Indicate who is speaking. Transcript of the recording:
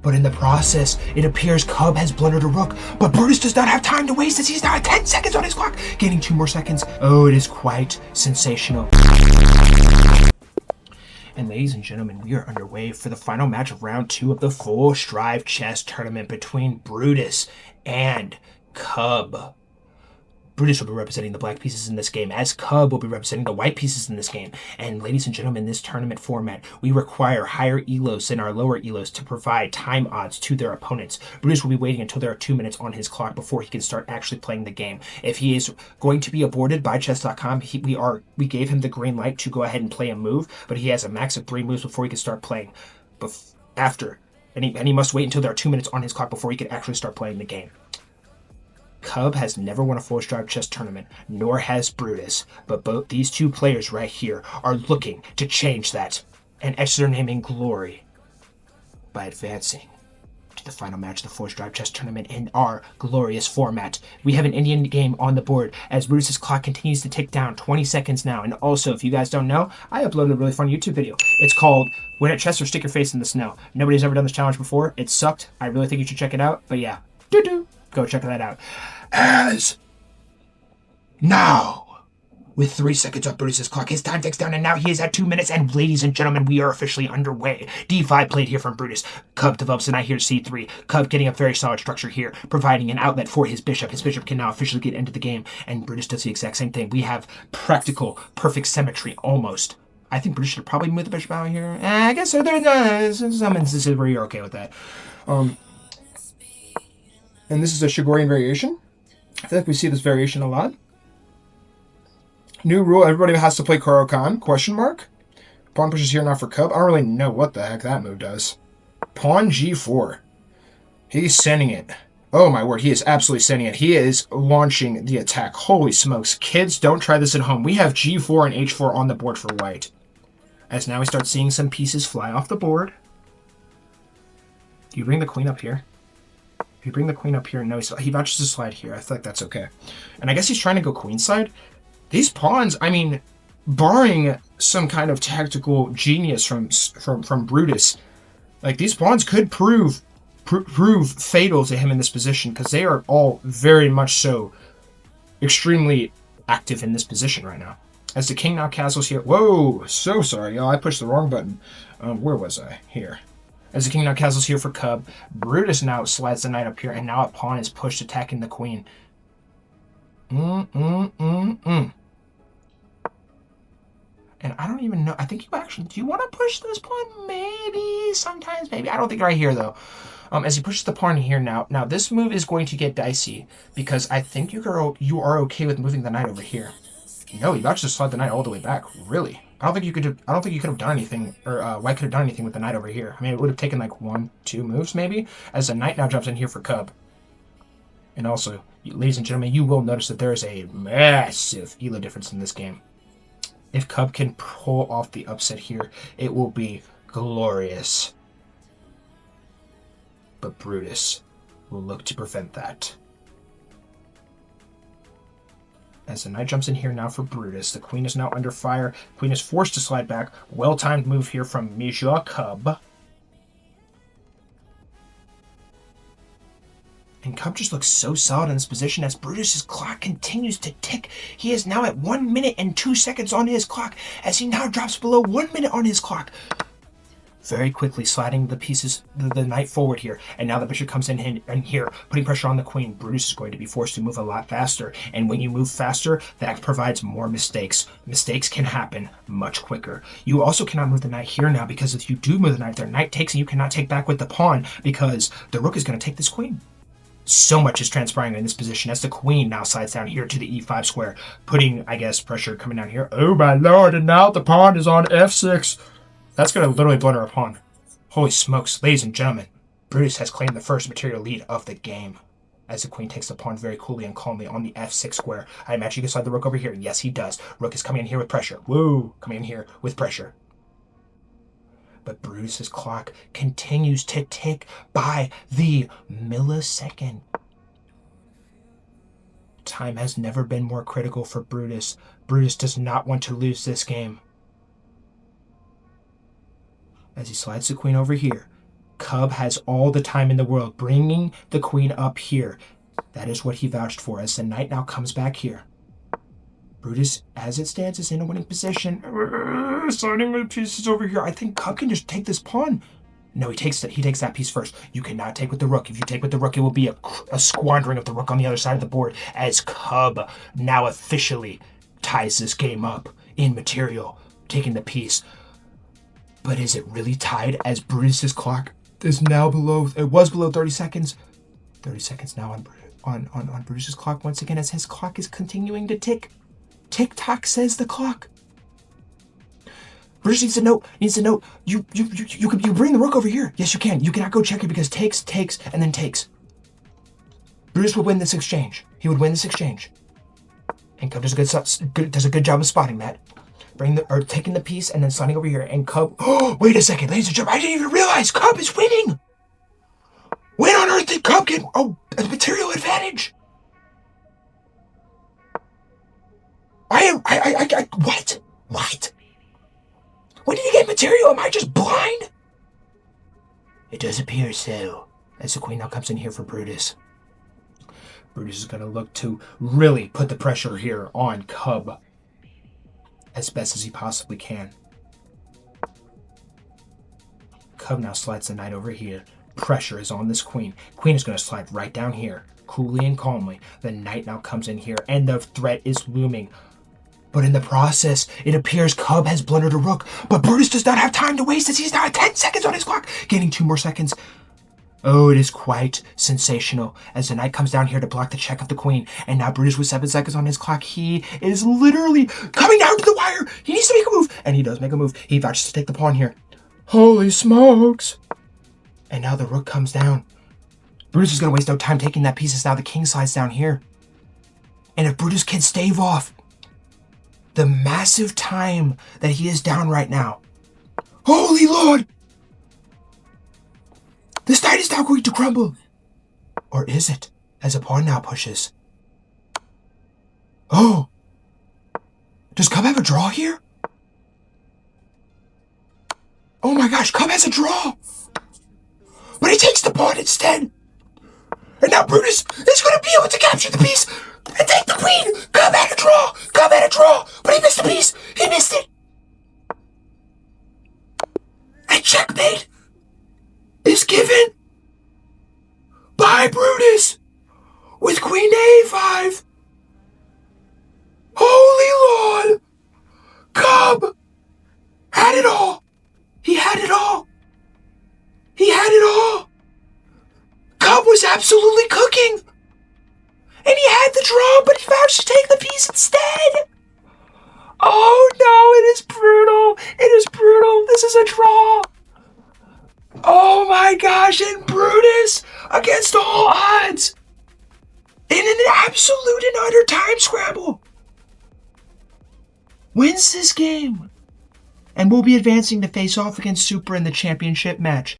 Speaker 1: But in the process, it appears Cub has blundered a rook, but Brutus does not have time to waste as he's now at 10 seconds on his clock, gaining 2 more seconds. Oh, it is quite sensational. And ladies and gentlemen, we are underway for the final match of round 2 of the Full Strive Chess Tournament between Brutus and Cub. Brutus will be representing the black pieces in this game, as Cub will be representing the white pieces in this game. And ladies and gentlemen, in this tournament format, we require higher elos than our lower elos to provide time odds to their opponents. Brutus will be waiting until there are 2 minutes on his clock before he can start actually playing the game. If he is going to be aborted by chess.com, we gave him the green light to go ahead and play a move, but he has a max of 3 moves before he can start playing. And he must wait until there are 2 minutes on his clock before he can actually start playing the game. Cub has never won a Full Strive Chess Tournament, nor has Brutus, but both these two players right here are looking to change that and etch their name in glory by advancing to the final match of the Full Strive Chess Tournament in our glorious format. We have an Indian game on the board as Brutus's clock continues to tick down, 20 seconds now. And also, if you guys don't know, I uploaded a really fun YouTube video. It's called Win at Chess or Stick Your Face in the Snow. Nobody's ever done this challenge before. It sucked. I really think you should check it out. But yeah, go check that out. As now, with 3 seconds on Brutus's clock, his time ticks down, and now he is at 2 minutes. And ladies and gentlemen, we are officially underway. D5 played here from Brutus. Cub develops a knight here to C3. Cub getting a very solid structure here, providing an outlet for his bishop. His bishop can now officially get into the game, and Brutus does the exact same thing. We have practical, perfect symmetry, almost. I think Brutus should probably move the bishop out here. I guess so. There's some instances where you're okay with that.
Speaker 2: And this is a Shigorian variation. I feel like we see this variation a lot. New rule, everybody has to play Karo-kan, question mark. Pawn pushes here now for Cub. I don't really know what the heck that move does. Pawn G4. He's sending it. Oh my word, he is absolutely sending it. He is launching the attack. Holy smokes. Kids, don't try this at home. We have G4 and H4 on the board for white. As now we start seeing some pieces fly off the board. Do you bring the queen up here? If you bring the queen up here, no, he vouches to slide here. I feel like that's okay. And I guess he's trying to go queenside. These pawns, I mean, barring some kind of tactical genius from Brutus, like these pawns could prove fatal to him in this position because they are all very much so extremely active in this position right now. As the king now castles here. Whoa, so sorry, y'all. I pushed the wrong button. Where was I? Here. As the king now castles here for Cub, Brutus now slides the knight up here, and now a pawn is pushed attacking the queen. And I don't even know. I think you actually... Do you want to push this pawn? Maybe. Sometimes, maybe. I don't think right here, though. As he pushes the pawn here now. Now, this move is going to get dicey, because I think you are okay with moving the knight over here. No, you got to slide the knight all the way back. Really? I don't think you could have done anything, or White could have done anything with the knight over here. I mean, it would have taken like 1-2 moves maybe, as the knight now jumps in here for Cub. And also, ladies and gentlemen, you will notice that there is a massive elo difference in this game. If Cub can pull off the upset here, it will be glorious. But Brutus will look to prevent that. As the knight jumps in here now for Brutus, the queen is now under fire. Queen is forced to slide back. Well-timed move here from Mijua Cub. And Cub just looks so solid in this position as Brutus's clock continues to tick. He is now at 1 minute and 2 seconds on his clock as he now drops below 1 minute on his clock. Very quickly sliding the pieces, the knight forward here. And now the bishop comes in here, putting pressure on the queen. Brutus is going to be forced to move a lot faster. And when you move faster, that provides more mistakes. Mistakes can happen much quicker. You also cannot move the knight here now, because if you do move the knight, their knight takes and you cannot take back with the pawn, because the rook is going to take this queen. So much is transpiring in this position as the queen now slides down here to the e5 square, putting, I guess, pressure coming down here. Oh my lord, and now the pawn is on f6. That's going to literally blunder a pawn. Holy smokes, ladies and gentlemen. Brutus has claimed the first material lead of the game as the queen takes the pawn very coolly and calmly on the f6 square. I imagine he can slide the rook over here. Yes, he does. Rook is coming in here with pressure. Woo! Coming in here with pressure. But Brutus's clock continues to tick by the millisecond. Time has never been more critical for Brutus. Brutus does not want to lose this game. As he slides the queen over here,
Speaker 1: Cub has all the time in the world, bringing the queen up here. That is what he vouched for, as the knight now comes back here. Brutus, as it stands, is in a winning position. Signing the pieces over here. I think Cub can just take this pawn. No, he takes that piece first. You cannot take with the rook. If you take with the rook, it will be a squandering of the rook on the other side of the board, as Cub now officially ties this game up in material, taking the piece. But is it really tied, as Brutus's clock is now below, it was below 30 seconds. 30 seconds now on Brutus's clock once again, as his clock is continuing to tick. Tick-tock, says the clock. Brutus needs to know, you bring the rook over here. Yes, you can. You cannot go check it because takes, and then takes. Brutus would win this exchange. He would win this exchange. And Cub does a good job of spotting that. Taking the piece and then sliding over here. And Cub, oh, wait a second, ladies and gentlemen, I didn't even realize Cub is winning. When on earth did Cub get a material advantage? What? What? When did he get material? Am I just blind? It does appear so, as the queen now comes in here for Brutus. Brutus is going to look to really put the pressure here on Cub as best as he possibly can. Cub now slides the knight over here. Pressure is on this queen. Queen is going to slide right down here, coolly and calmly. The knight now comes in here, and the threat is looming. But in the process, it appears Cub has blundered a rook, but Brutus does not have time to waste as he's now at 10 seconds on his clock, gaining 2 more seconds. Oh, it is quite sensational as the knight comes down here to block the check of the queen, and now Brutus with 7 seconds on his clock, he is literally coming down to the wire. He needs to make a move, and he does make a move. He vouches to take the pawn here. Holy smokes. And now the rook comes down. Brutus is going to waste no time taking that piece as now the king slides down here. And if Brutus can stave off the massive time that he is down right now. Holy Lord! This knight is now going to crumble. Or is it? As a pawn now pushes. Oh! Does Cub have a draw here? Oh my gosh, Cub has a draw! But he takes the pawn instead! And now Brutus is going to be able to capture the piece and take the queen! Cub had a draw! Cub had a draw! But he missed the piece! He missed it! And checkmate is given by Brutus with queen to a5. Holy Lord! Cub had it all! He had it all! He had it all! Cub was absolutely cooking! And he had the draw, but he vouched to take the piece instead! Oh no, it is brutal! It is brutal! This is a draw! Oh my gosh, and Brutus, against all odds, in an absolute and utter time scramble, wins this game. And will be advancing to face off against Super in the championship match.